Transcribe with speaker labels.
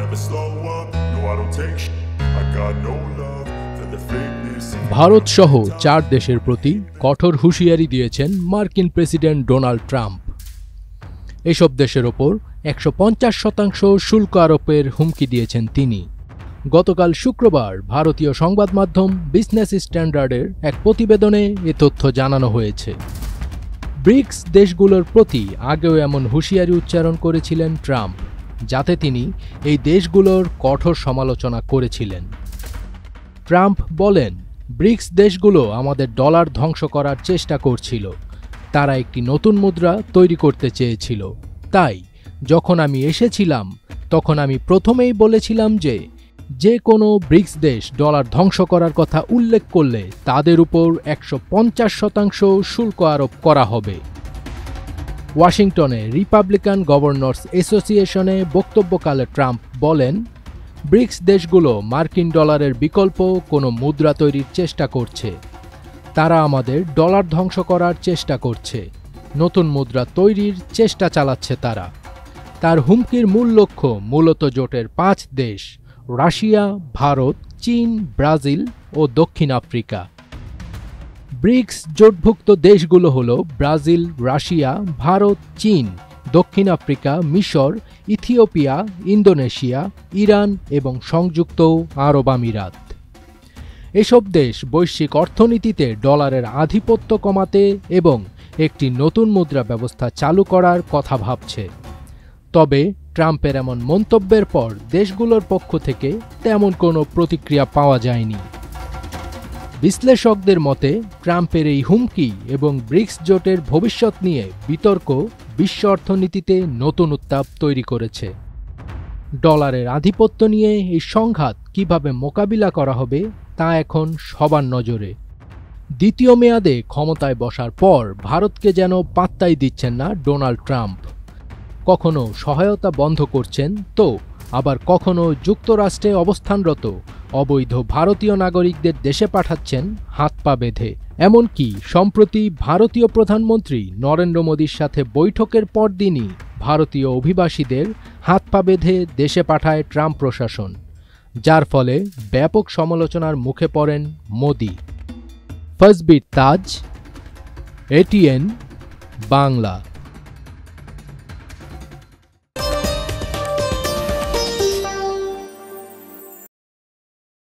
Speaker 1: never slow up. No, I don't take shit. I got no love for the fakeness.
Speaker 2: Bharat সহ 4 দেশের প্রতি কঠোর হুঁশিয়ারি দিয়েছেন মার্কিন প্রেসিডেন্ট ডোনাল্ড ট্রাম্প। এসব দেশের ওপর 150% শুল্ক আরোপের হুমকি দিয়েছেন তিনি। গতকাল শুক্রবার ভারতীয় সংবাদ মাধ্যম বিজনেস স্ট্যান্ডার্ডের এক প্রতিবেদনে এ তথ্য জানানো হয়েছে। ব্রিক্স দেশগুলোর প্রতি আগেও এমন হুঁশিয়ারি উচ্চারণ করেছিলেন ট্রাম্প, যাতে তিনি এই দেশগুলোর কঠোর সমালোচনা করেছিলেন। ট্রাম্প বলেন, ব্রিক্স দেশগুলো আমাদের ডলার ধ্বংস করার চেষ্টা করছিল। তারা একটি নতুন মুদ্রা তৈরি করতে চেয়েছিল। তাই যখন আমি এসেছিলাম তখন আমি প্রথমেই বলেছিলাম যে কোনো ব্রিক্স দেশ ডলার ধ্বংস করার কথা উল্লেখ করলে তাদের উপর 150% শুল্ক আরোপ করা হবে। ওয়াশিংটনে রিপাবলিকান গভর্নর্স অ্যাসোসিয়েশনে বক্তব্যকালে ট্রাম্প বলেন, ব্রিক্স দেশগুলো মার্কিন ডলারের বিকল্প কোনো মুদ্রা তৈরির চেষ্টা করছে। তারা আমাদের ডলার ধ্বংস করার চেষ্টা করছে। নতুন মুদ্রা তৈরির চেষ্টা চালাচ্ছে তারা। তার হুমকির মূল লক্ষ্য মূলত জোটের 5 দেশ রাশিয়া, ভারত, চীন, ব্রাজিল ও দক্ষিণ আফ্রিকা। ব্রিক্স জোটভুক্ত দেশগুলো হল ব্রাজিল, রাশিয়া, ভারত, চীন, দক্ষিণ আফ্রিকা, মিশর, ইথিওপিয়া, ইন্দোনেশিয়া, ইরান এবং সংযুক্ত আরব আমিরাত। এসব দেশ বৈশ্বিক অর্থনীতিতে ডলারের আধিপত্য কমাতে এবং একটি নতুন মুদ্রা ব্যবস্থা চালু করার কথা ভাবছে। তবে ট্রাম্পের এমন মন্তব্যের পর দেশগুলোর পক্ষ থেকে তেমন কোনো প্রতিক্রিয়া পাওয়া যায়নি। বিশ্লেষকদের মতে ট্রাম্পের এই হুমকি এবং ব্রিক্স জোটের ভবিষ্যৎ নিয়ে বিতর্ক বিশ্ব অর্থনীতিতে নতুন উত্তাপ তৈরি করেছে। ডলারের আধিপত্য নিয়ে এই সংঘাত কিভাবে মোকাবিলা করা হবে তা এখন সবার নজরে। দ্বিতীয় মেয়াদে ক্ষমতায় বসার পর ভারতকে যেন পাত্তাই দিচ্ছেন না ডোনাল্ড ট্রাম্প। কখনো সহায়তা বন্ধ করছেন, তো আবার কখনো যুক্তরাষ্ট্রে অবস্থানরত অবৈধ ভারতীয় নাগরিকদের দেশে পাঠাচ্ছেন হাত পা বেঁধে। এমনকি সম্প্রতি ভারতীয় প্রধানমন্ত্রী নরেন্দ্র মোদীর সাথে বৈঠকের পরদিনই ভারতীয় অভিবাসীদের হাত পা বেঁধে দেশে পাঠায় ট্রাম্প প্রশাসন, যার ফলে ব্যাপক সমালোচনার মুখে পড়েন মোদি। ফজবির তাজ, ATN বাংলা।